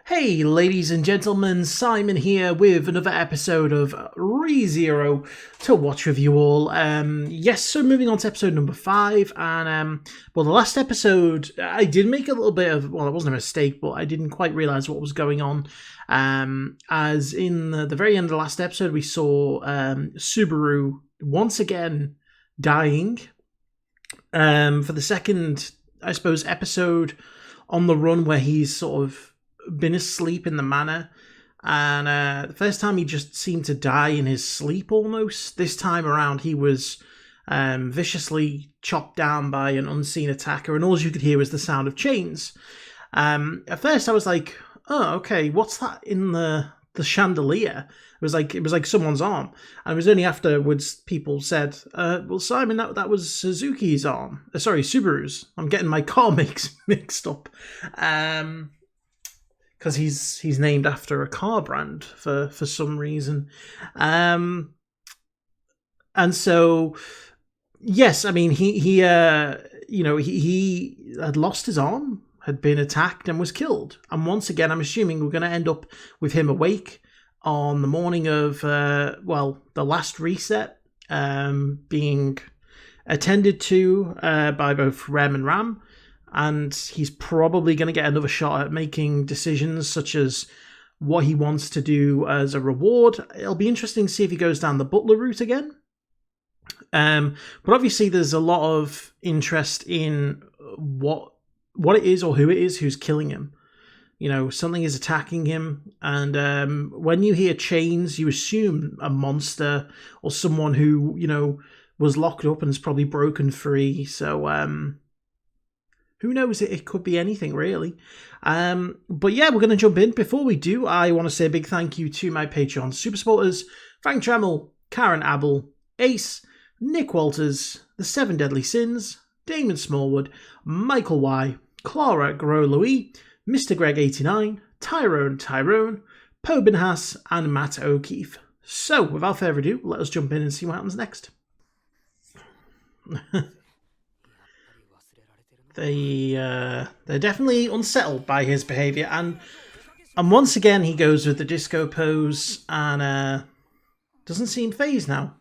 Hey, ladies and gentlemen, Simon here with another episode of ReZero to watch with you all. Yes, so moving on to episode number 5, and well, the last episode I did make a little bit of, well, it wasn't a mistake, but I didn't quite realise what was going on. As in the very end of the last episode, we saw Subaru once again dying. For the second, I suppose, episode on the run where he's sort of been asleep in the manor, and the first time he just seemed to die in his sleep almost. This time around he was viciously chopped down by an unseen attacker, and all you could hear was the sound of chains. At first I was like, oh, okay, what's that in the chandelier? It was like someone's arm, and it was only afterwards people said, well, Simon, that was Suzuki's arm. Sorry, Subaru's. I'm getting my car mixed up. Because he's named after a car brand for some reason. And so, yes, I mean, he had lost his arm, had been attacked and was killed. And once again, I'm assuming we're going to end up with him awake on the morning of, the last reset, being attended to by both Rem and Ram. And he's probably going to get another shot at making decisions such as what he wants to do as a reward. It'll be interesting to see if he goes down the butler route again. But obviously there's a lot of interest in what it is or who it is who's killing him. You know, something is attacking him, and when you hear chains, you assume a monster or someone who, was locked up and has probably broken free. So, who knows? It could be anything, really. But yeah, we're going to jump in. Before we do, I want to say a big thank you to my Patreon super supporters: Frank Tremel, Karen Abel, Ace, Nick Walters, The 7 Deadly Sins, Damon Smallwood, Michael Y, Clara Gros-Louis, Mr. Greg89, Tyrone Tyrone, Pobinhas, and Matt Okeefe. So, without further ado, let us jump in and see what happens next. They're definitely unsettled by his behaviour, and once again he goes with the disco pose and doesn't seem phased now.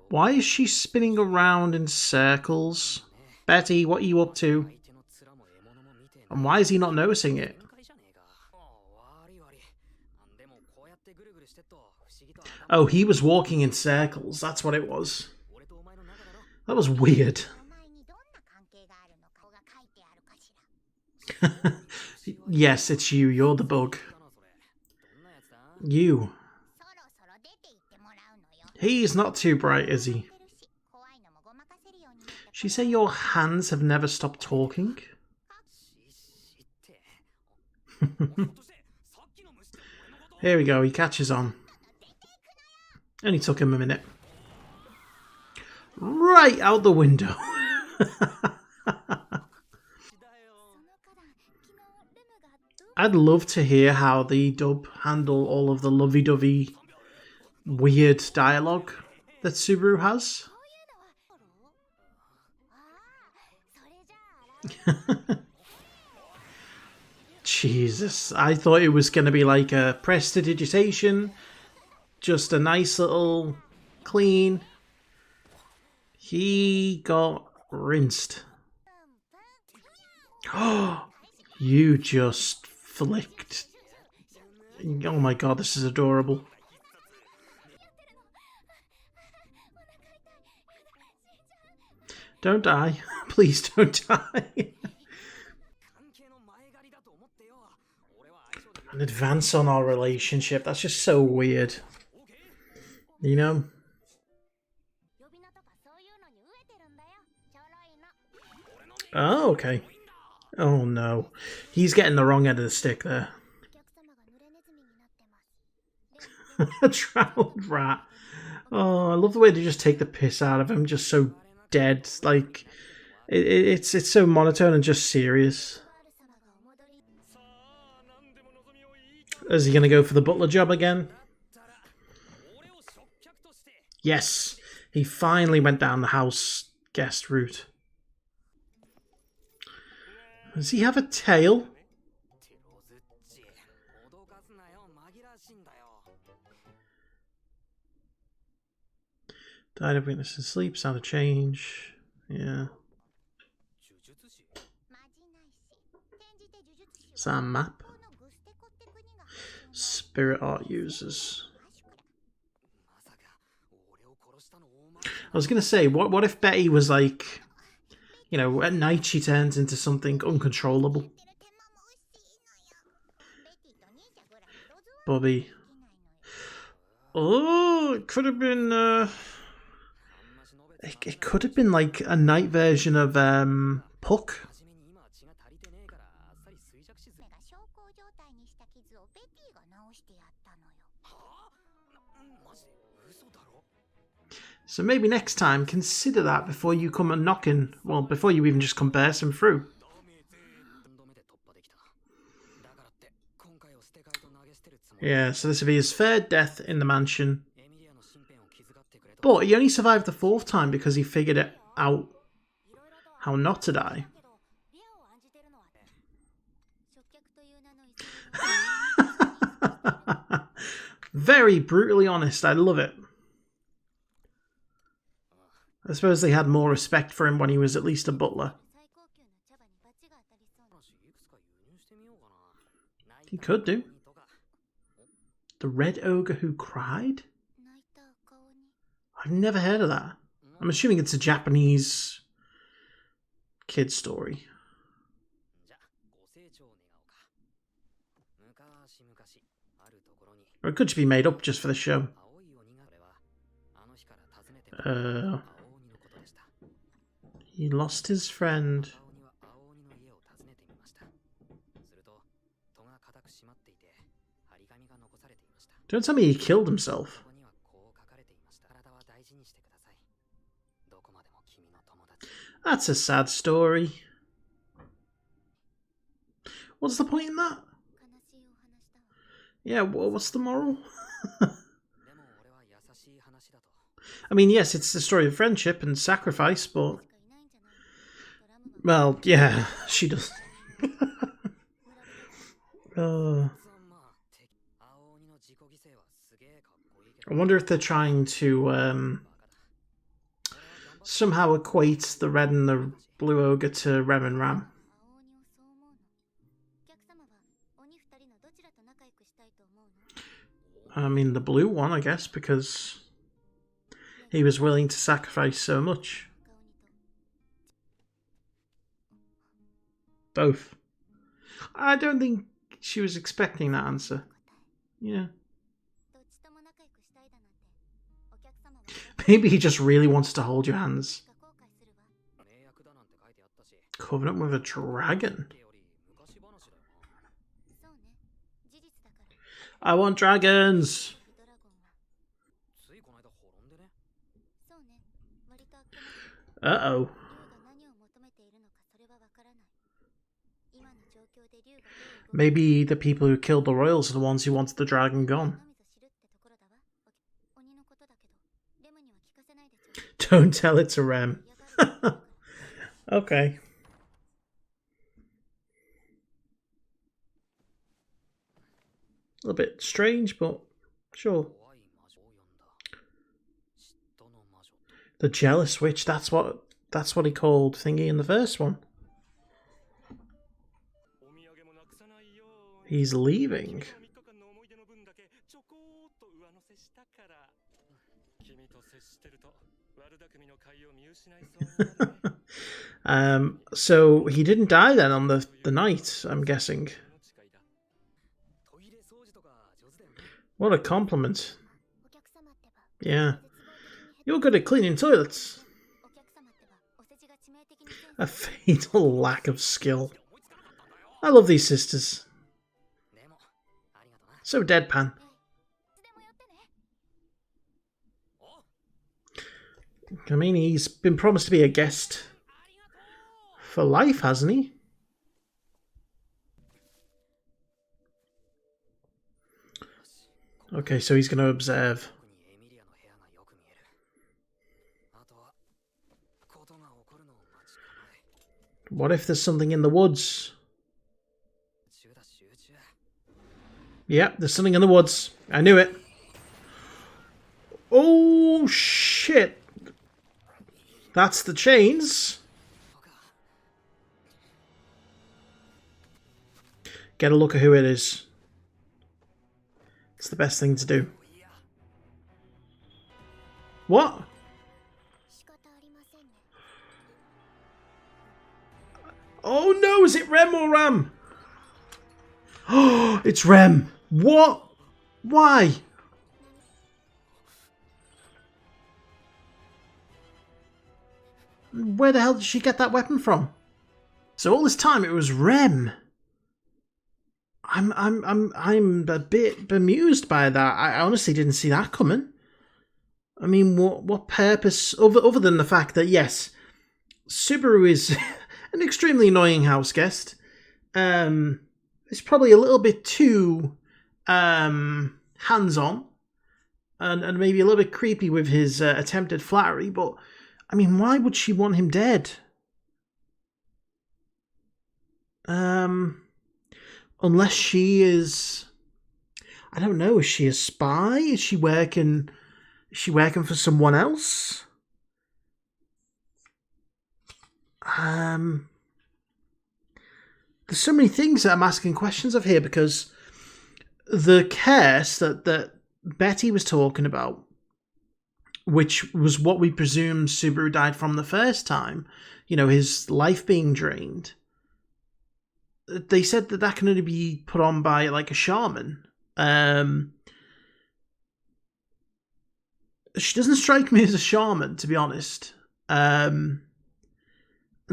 Why is she spinning around in circles? Betty, what are you up to? And why is he not noticing it? Oh, he was walking in circles, that's what it was. That was weird. Yes, it's you. You're the bug. You. He's not too bright, is he? She say your hands have never stopped talking? Here we go. He catches on. Only took him a minute. Right out the window. I'd love to hear how the dub handle all of the lovey-dovey weird dialogue that Subaru has. Jesus, I thought it was going to be like a prestidigitation, just a nice little clean. He got rinsed. Oh, you just flicked. Oh my god, this is adorable. Don't die. Please don't die. An advance on our relationship. That's just so weird. You know? Oh, okay. Oh no. He's getting the wrong end of the stick there. A traveled rat. Oh, I love the way they just take the piss out of him. Just so dead. Like, it's so monotone and just serious. Is he going to go for the butler job again? Yes. He finally went down the house guest route. Does he have a tail? Died of weakness and sleep, sound of change. Yeah. Is that a map? Spirit art users. I was gonna say, what if Betty was like, you know, at night she turns into something uncontrollable? Bobby. Oh, it could have been. It could have been like a night version of Puck. So maybe next time consider that before you come and knocking. Well, before you even just come bursting through. Yeah, so this will be his third death in the mansion. But he only survived the fourth time because he figured it out how not to die. Very brutally honest, I love it. I suppose they had more respect for him when he was at least a butler. He could do. The Red Ogre Who Cried? I've never heard of that. I'm assuming it's a Japanese kid story. Or it could just be made up just for the show. He lost his friend. Don't tell me he killed himself. That's a sad story. What's the point in that? Yeah, what's the moral? I mean, yes, it's the story of friendship and sacrifice, but... Well, yeah, she does. I wonder if they're trying to somehow equate the red and the blue ogre to Rem and Ram. I mean, the blue one, I guess, because he was willing to sacrifice so much. Both. I don't think she was expecting that answer. Yeah. Maybe he just really wants to hold your hands. Covenant with a dragon. I want dragons. Uh-oh. Maybe the people who killed the royals are the ones who wanted the dragon gone. Don't tell it to Rem. Okay. A little bit strange, but sure. The jealous witch, that's what he called Thingy in the first one. He's leaving. So he didn't die then on the night, I'm guessing. What a compliment. Yeah. You're good at cleaning toilets. A fatal lack of skill. I love these sisters. So deadpan. I mean, he's been promised to be a guest for life, hasn't he? Okay, so he's going to observe. What if there's something in the woods? Yep, there's something in the woods. I knew it. Oh, shit. That's the chains. Get a look at who it is. It's the best thing to do. What? Oh no, is it Rem or Ram? Oh, it's Rem. What? Why? Where the hell did she get that weapon from? So all this time it was Rem. I'm a bit bemused by that. I honestly didn't see that coming. I mean, what purpose other than the fact that yes, Subaru is an extremely annoying house guest. It's probably a little bit too hands-on and maybe a little bit creepy with his attempted flattery, but I mean, why would she want him dead? Unless she is, I don't know, is she a spy? Is she working for someone else? There's so many things that I'm asking questions of here, because the curse that Betty was talking about, which was what we presume Subaru died from the first time, you know, his life being drained. They said that can only be put on by like a shaman. She doesn't strike me as a shaman, to be honest. And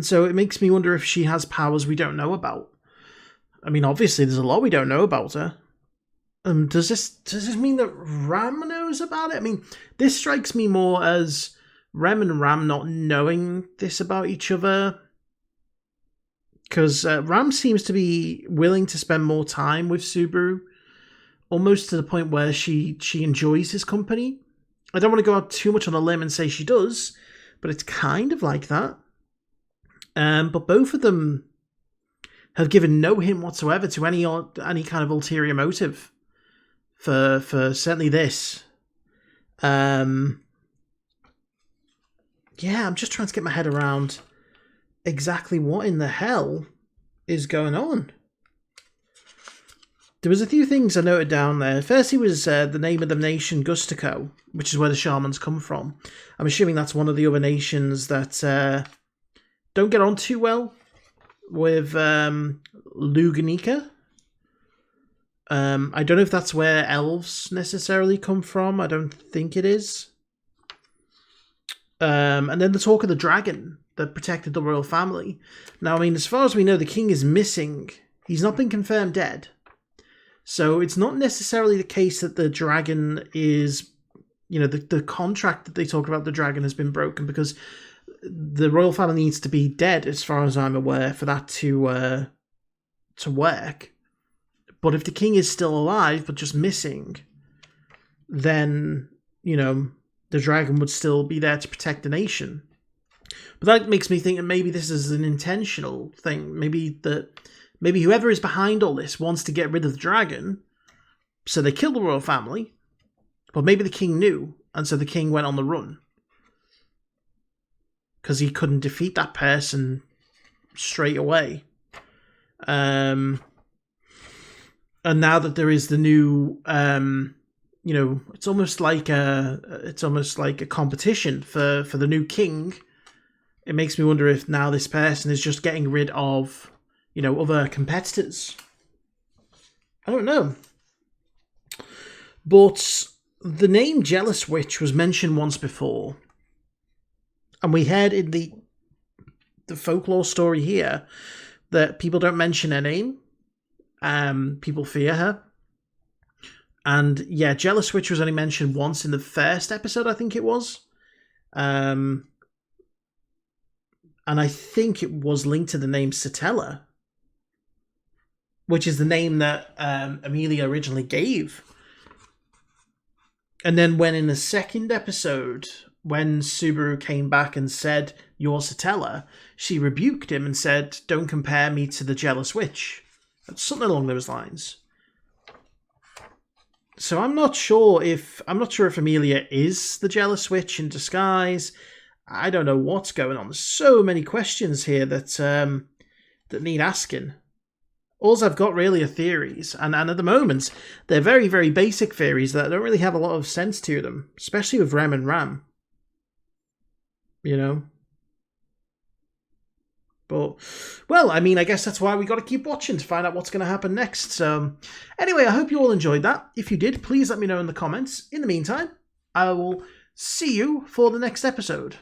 so it makes me wonder if she has powers we don't know about. I mean, obviously there's a lot we don't know about her. Does this mean that Ram knows about it? I mean, this strikes me more as Rem and Ram not knowing this about each other. Because Ram seems to be willing to spend more time with Subaru, almost to the point where she enjoys his company. I don't want to go out too much on a limb and say she does, but it's kind of like that. But both of them have given no hint whatsoever to any kind of ulterior motive for certainly this. Yeah, I'm just trying to get my head around exactly what in the hell is going on. There was a few things I noted down there. Firstly was the name of the nation, Gustico, which is where the shamans come from. I'm assuming that's one of the other nations that don't get on too well with Luganica. I don't know if that's where elves necessarily come from. I don't think it is. And then the talk of the dragon that protected the royal family. Now, I mean, as far as we know, the king is missing. He's not been confirmed dead. So it's not necessarily the case that the dragon is, you know, the contract that they talk about the dragon has been broken, because the royal family needs to be dead, as far as I'm aware, for that to work. But if the king is still alive but just missing, then, you know, the dragon would still be there to protect the nation. But that makes me think that maybe this is an intentional thing. Maybe whoever is behind all this wants to get rid of the dragon, so they kill the royal family. But maybe the king knew, and so the king went on the run, because he couldn't defeat that person straight away. And now that there is the new, you know, it's almost like a competition for the new king. It makes me wonder if now this person is just getting rid of, you know, other competitors. I don't know. But the name Jealous Witch was mentioned once before. And we heard in the folklore story here that people don't mention her name. People fear her. And yeah, Jealous Witch was only mentioned once in the first episode, I think it was. And I think it was linked to the name Satella, which is the name that Amelia originally gave. And then when in the second episode, when Subaru came back and said, "You're Satella," she rebuked him and said, "Don't compare me to the Jealous Witch." Something along those lines. So I'm not sure if Amelia is the jealous witch in disguise. I don't know what's going on. There's so many questions here that need asking. All I've got really are theories, and at the moment, they're very, very basic theories that don't really have a lot of sense to them, especially with Rem and Ram. You know? But, well, I mean, I guess that's why we got to keep watching to find out what's going to happen next. So, anyway, I hope you all enjoyed that. If you did, please let me know in the comments. In the meantime, I will see you for the next episode.